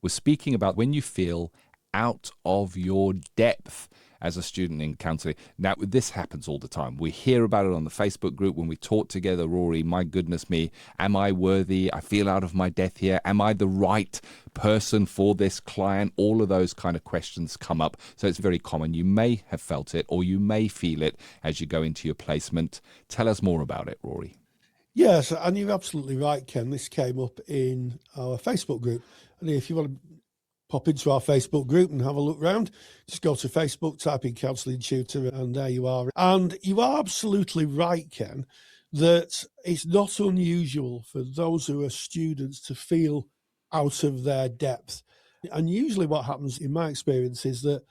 We're speaking about when you feel out of your depth as a student in counselling. Now, this happens all the time. We hear about it on the Facebook group when we talk together. Rory, my goodness me, am I worthy? I feel out of my depth here. Am I the right person for this client? All of those kind of questions come up. So it's very common. You may have felt it or you may feel it as you go into your placement. Tell us more about it, Rory. Yes, and you're absolutely right, Ken. This came up in our Facebook group. And if you want to pop into our Facebook group and have a look round, just go to Facebook, type in Counselling Tutor, and there you are. And you are absolutely right, Ken, that it's not unusual for those who are students to feel out of their depth. And usually what happens, in my experience, is that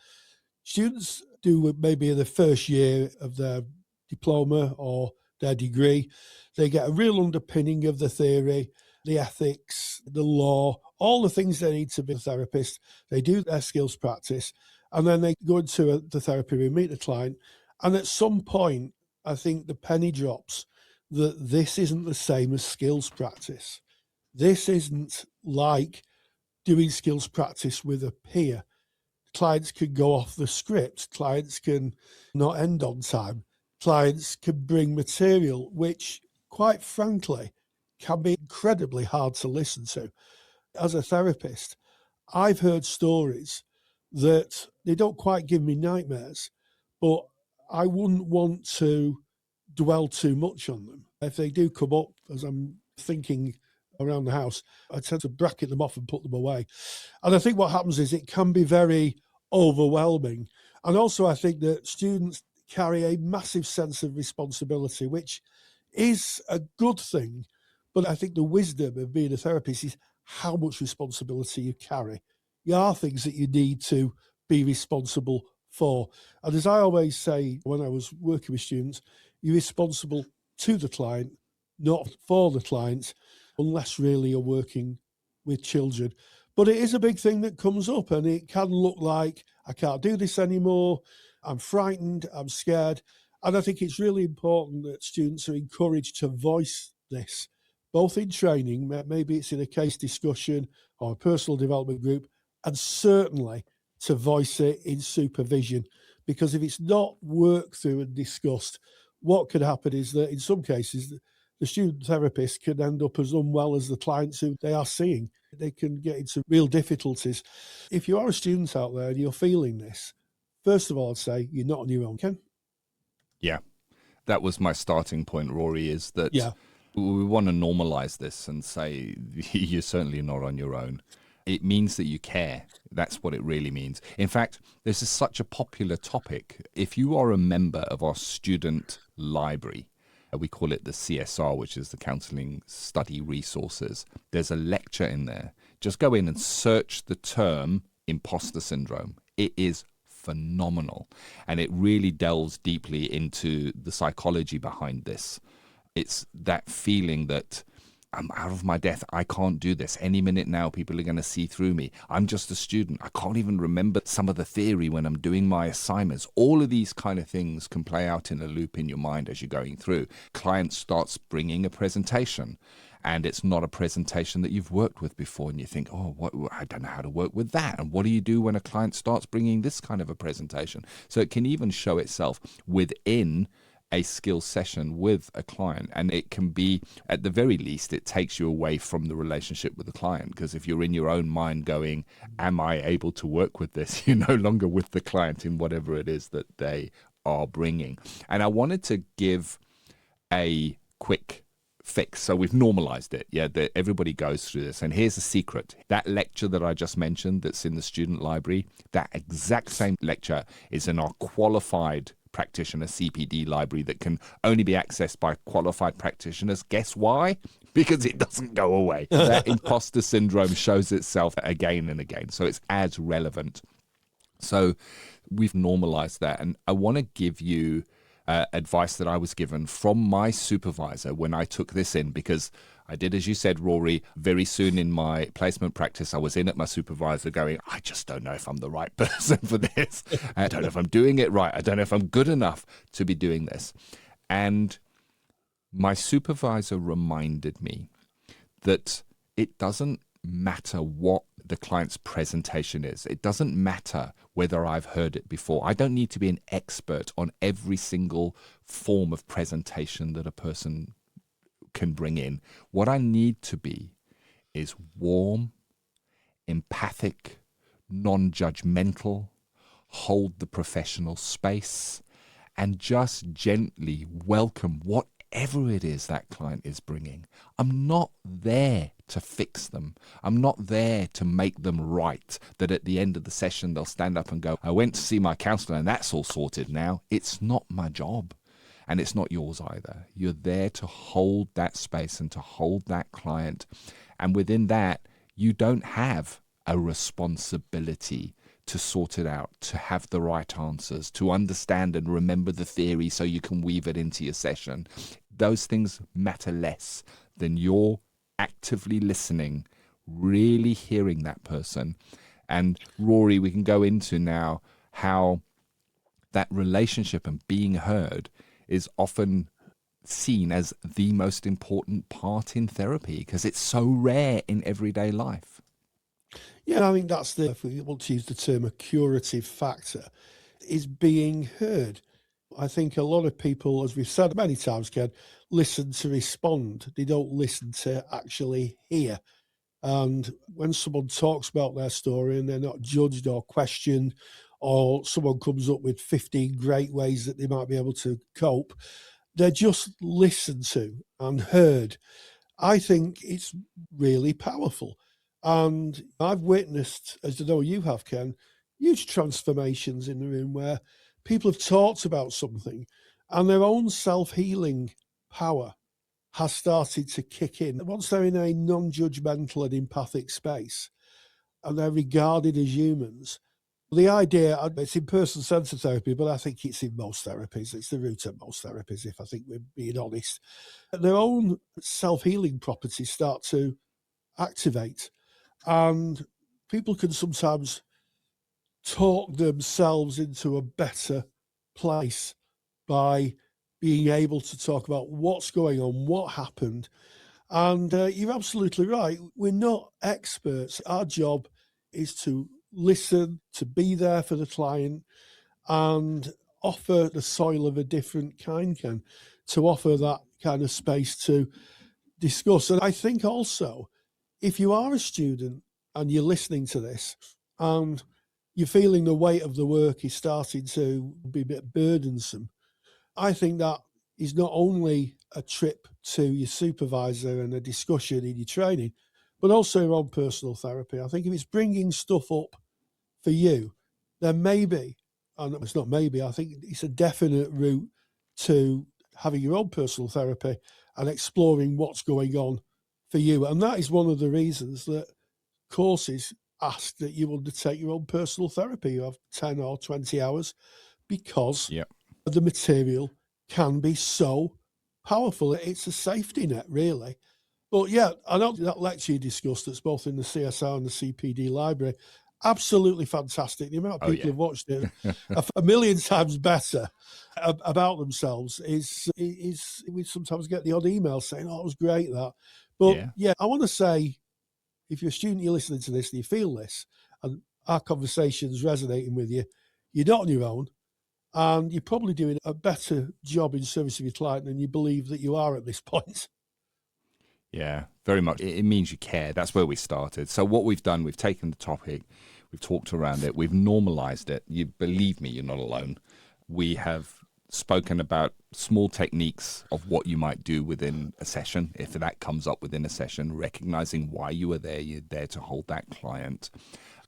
students do maybe in the first year of their diploma or their degree, they get a real underpinning of the theory, the ethics, the law, all the things they need to be a therapist. They do their skills practice, and then they go into the therapy room, meet the client, and at some point, I think the penny drops that this isn't the same as skills practice. This isn't like doing skills practice with a peer. Clients can go off the script. Clients can not end on time. Clients can bring material which, quite frankly, can be incredibly hard to listen to. As a therapist, I've heard stories that they don't quite give me nightmares, but I wouldn't want to dwell too much on them. If they do come up as I'm thinking around the house, I tend to bracket them off and put them away. And I think what happens is it can be very overwhelming. And also I think that students carry a massive sense of responsibility, which is a good thing. But I think the wisdom of being a therapist is how much responsibility you carry. There are things that you need to be responsible for. And as I always say when I was working with students, you're responsible to the client, not for the client, unless really you're working with children. But it is a big thing that comes up, and it can look like, I can't do this anymore, I'm frightened, I'm scared. And I think it's really important that students are encouraged to voice this, both in training, maybe it's in a case discussion or a personal development group, and certainly to voice it in supervision. Because if it's not worked through and discussed, what could happen is that in some cases, the student therapist can end up as unwell as the clients who they are seeing. They can get into real difficulties. If you are a student out there and you're feeling this, first of all, I'd say you're not on your own, Ken. Yeah, that was my starting point, Rory, is that we want to normalize this and say you're certainly not on your own. It means that you care. That's what it really means. In fact, this is such a popular topic. If you are a member of our student library, we call it the CSR, which is the Counselling Study Resources. There's a lecture in there. Just go in and search the term imposter syndrome. It is phenomenal. And it really delves deeply into the psychology behind this. It's that feeling that I'm out of my depth. I can't do this. Any minute now, people are going to see through me. I'm just a student. I can't even remember some of the theory when I'm doing my assignments. All of these kind of things can play out in a loop in your mind as you're going through. Client starts bringing a presentation, and it's not a presentation that you've worked with before, and you think, I don't know how to work with that. And what do you do when a client starts bringing this kind of a presentation? So it can even show itself within a skill session with a client, and it can be, at the very least, it takes you away from the relationship with the client, because if you're in your own mind going, am I able to work with this, you're no longer with the client in whatever it is that they are bringing. And I wanted to give a quick fix. So we've normalized it, that everybody goes through this. And here's a secret. That lecture that I just mentioned that's in the student library, that exact same lecture is in our qualified practitioner CPD library that can only be accessed by qualified practitioners. Guess why? Because it doesn't go away. That imposter syndrome shows itself again and again. So it's as relevant. So we've normalized that. And I want to give you advice that I was given from my supervisor when I took this in, because I did, as you said, Rory, very soon in my placement practice, I was in at my supervisor going, I just don't know if I'm the right person for this. I don't know if I'm doing it right. I don't know if I'm good enough to be doing this. And my supervisor reminded me that it doesn't matter what the client's presentation is. It doesn't matter whether I've heard it before. I don't need to be an expert on every single form of presentation that a person can bring in. What I need to be is warm, empathic, non-judgmental, hold the professional space, and just gently welcome whatever it is that client is bringing. I'm not there to fix them. I'm not there to make them right, that at the end of the session they'll stand up and go, I went to see my counsellor and that's all sorted now. It's not my job, and it's not yours either. You're there to hold that space and to hold that client. And within that, you don't have a responsibility to sort it out, to have the right answers, to understand and remember the theory so you can weave it into your session. Those things matter less than you're actively listening, really hearing that person. And Rory, we can go into now how that relationship and being heard is often seen as the most important part in therapy because it's so rare in everyday life. Yeah, I think that's if we want to use the term a curative factor, is being heard. I think a lot of people, as we've said many times, Ken, listen to respond. They don't listen to actually hear. And when someone talks about their story and they're not judged or questioned, or someone comes up with 15 great ways that they might be able to cope, they're just listened to and heard. I think it's really powerful. And I've witnessed, as I know you have, Ken, huge transformations in the room where people have talked about something and their own self-healing power has started to kick in. Once they're in a non-judgmental and empathic space and they're regarded as humans, the idea, it's in person-centered therapy, but I think it's in most therapies. It's the root of most therapies, if I think we're being honest. Their own self-healing properties start to activate. And people can sometimes talk themselves into a better place by being able to talk about what's going on, what happened. And you're absolutely right. We're not experts. Our job is to listen, to be there for the client and offer the soil of a different kind, Ken, to offer that kind of space to discuss. And I think also, if you are a student and you're listening to this and you're feeling the weight of the work is starting to be a bit burdensome, I think that is not only a trip to your supervisor and a discussion in your training, but also your own personal therapy. I think if it's bringing stuff up for you, then maybe, and it's not maybe, I think it's a definite route to having your own personal therapy and exploring what's going on for you. And that is one of the reasons that courses ask that you undertake your own personal therapy. You have 10 or 20 hours because the material can be so powerful. It's a safety net, really. But yeah, I know that lecture you discussed that's both in the CSR and the CPD library, absolutely fantastic. The amount of people who've watched it a million times better about themselves is we sometimes get the odd email saying, oh, it was great, that. But yeah, I want to say, if you're a student, you're listening to this and you feel this, and our conversation's resonating with you, you're not on your own, and you're probably doing a better job in service of your client than you believe that you are at this point. Yeah, very much. It means you care. That's where we started. So what we've done, we've taken the topic, we've talked around it, we've normalized it. You believe me, you're not alone. We have spoken about small techniques of what you might do within a session. If that comes up within a session, recognizing why you are there, you're there to hold that client.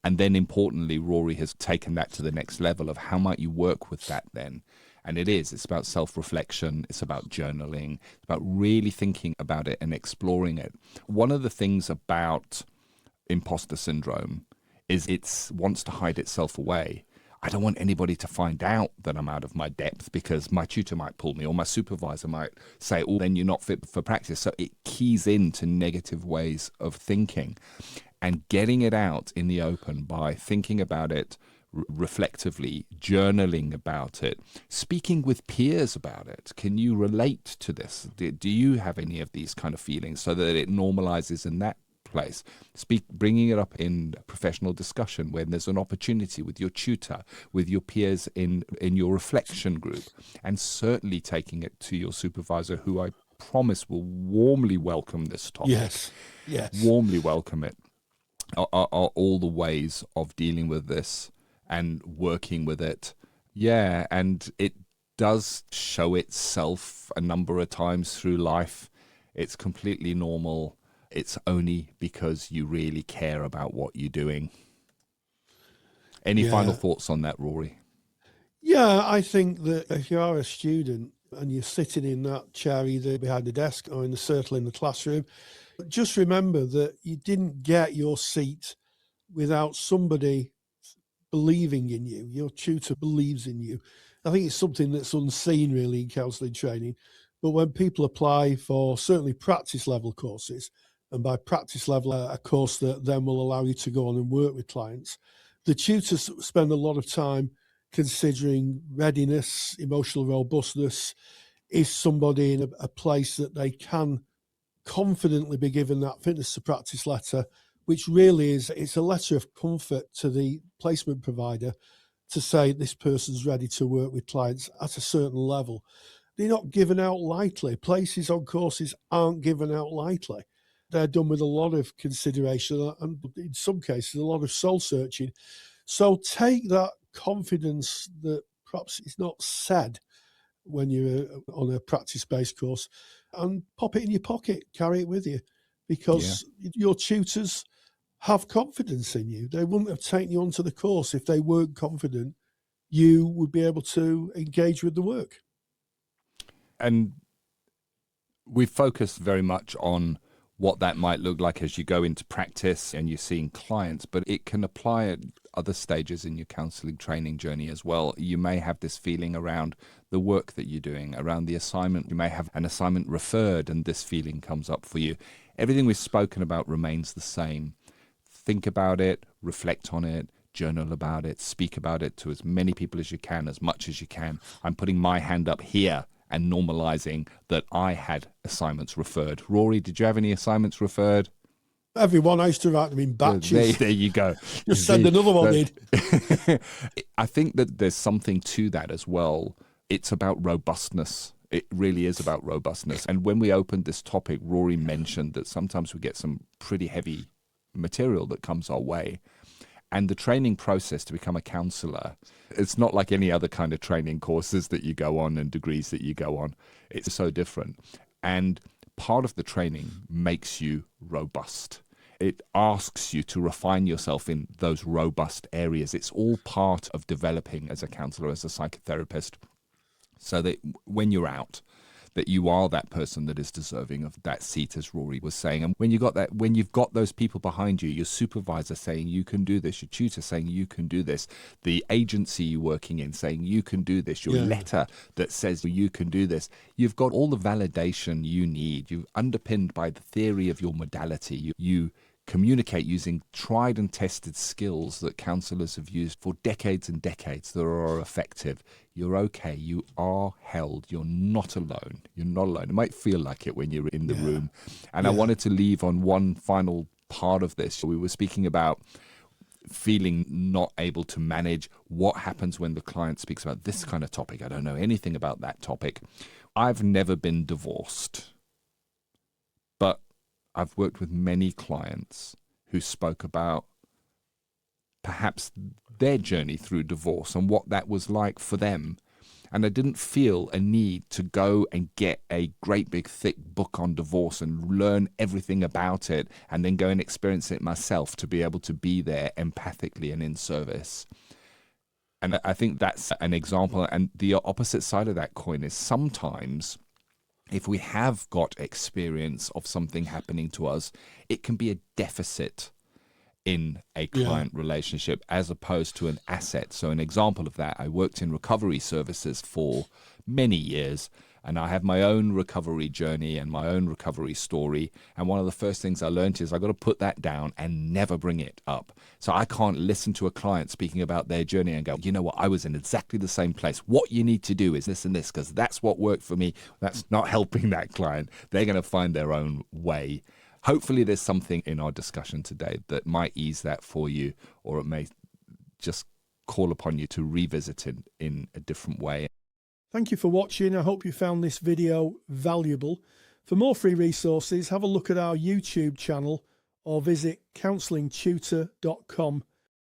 And then importantly, Rory has taken that to the next level of how might you work with that then? And it's about self-reflection, it's about journaling, it's about really thinking about it and exploring it. One of the things about imposter syndrome is it wants to hide itself away. I don't want anybody to find out that I'm out of my depth because my tutor might pull me or my supervisor might say, oh, then you're not fit for practice. So it keys into negative ways of thinking, and getting it out in the open by thinking about it reflectively, journaling about it, speaking with peers about it. Can you relate to this? Do you have any of these kind of feelings, so that it normalizes in that workplace. Bringing it up in professional discussion when there's an opportunity with your tutor, with your peers in your reflection group, and certainly taking it to your supervisor, who I promise will warmly welcome this topic. Yes. Warmly welcome it. Are all the ways of dealing with this and working with it. Yeah, and it does show itself a number of times through life. It's completely normal. It's only because you really care about what you're doing. Any final thoughts on that, Rory? Yeah, I think that if you are a student and you're sitting in that chair either behind the desk or in the circle in the classroom, just remember that you didn't get your seat without somebody believing in you. Your tutor believes in you. I think it's something that's unseen really in counselling training. But when people apply for certainly practice level courses, and by practice level, a course that then will allow you to go on and work with clients, the tutors spend a lot of time considering readiness, emotional robustness. Is somebody in a place that they can confidently be given that fitness to practice letter, which really it's a letter of comfort to the placement provider to say this person's ready to work with clients at a certain level. They're not given out lightly. Places on courses aren't given out lightly. They're done with a lot of consideration and in some cases a lot of soul searching. So take that confidence that perhaps is not said when you're on a practice-based course and pop it in your pocket, carry it with you, because your tutors have confidence in you. They wouldn't have taken you onto the course if they weren't confident you would be able to engage with the work. And we focused very much on what that might look like as you go into practice and you're seeing clients, but it can apply at other stages in your counselling training journey as well. You may have this feeling around the work that you're doing, around the assignment. You may have an assignment referred and this feeling comes up for you. Everything we've spoken about remains the same. Think about it, reflect on it, journal about it, speak about it to as many people as you can, as much as you can. I'm putting my hand up here and normalizing that I had assignments referred. Rory, did you have any assignments referred? Everyone, I used to write them in batches. There you go. Just send another one in. I think that there's something to that as well. It's about robustness. It really is about robustness. And when we opened this topic, Rory mentioned that sometimes we get some pretty heavy material that comes our way. And the training process to become a counsellor, it's not like any other kind of training courses that you go on and degrees that you go on. It's so different. And part of the training makes you robust. It asks you to refine yourself in those robust areas. It's all part of developing as a counsellor, as a psychotherapist, so that when you're out, that you are that person that is deserving of that seat, as Rory was saying. And when you've got those people behind you, your supervisor saying you can do this, your tutor saying you can do this, the agency you're working in saying you can do this, your letter that says you can do this, you've got all the validation you need. You're underpinned by the theory of your modality. You communicate using tried and tested skills that counsellors have used for decades and decades that are effective. You're okay. You are held. You're not alone. You're not alone. It might feel like it when you're in the room. And I wanted to leave on one final part of this. We were speaking about feeling not able to manage. What happens when the client speaks about this kind of topic? I don't know anything about that topic. I've never been divorced, but I've worked with many clients who spoke about perhaps their journey through divorce and what that was like for them. And I didn't feel a need to go and get a great big thick book on divorce and learn everything about it and then go and experience it myself to be able to be there empathically and in service. And I think that's an example. And the opposite side of that coin is sometimes if we have got experience of something happening to us, it can be a deficit in a client relationship as opposed to an asset. So an example of that, I worked in recovery services for many years, and I have my own recovery journey and my own recovery story. And one of the first things I learned is I've got to put that down and never bring it up. So I can't listen to a client speaking about their journey and go, you know what, I was in exactly the same place. What you need to do is this and this, because that's what worked for me. That's not helping that client. They're going to find their own way. hopefully there's something in our discussion today that might ease that for you, or it may just call upon you to revisit it in a different way. Thank you for watching. I hope you found this video valuable. For more free resources, have a look at our YouTube channel or visit counsellingtutor.com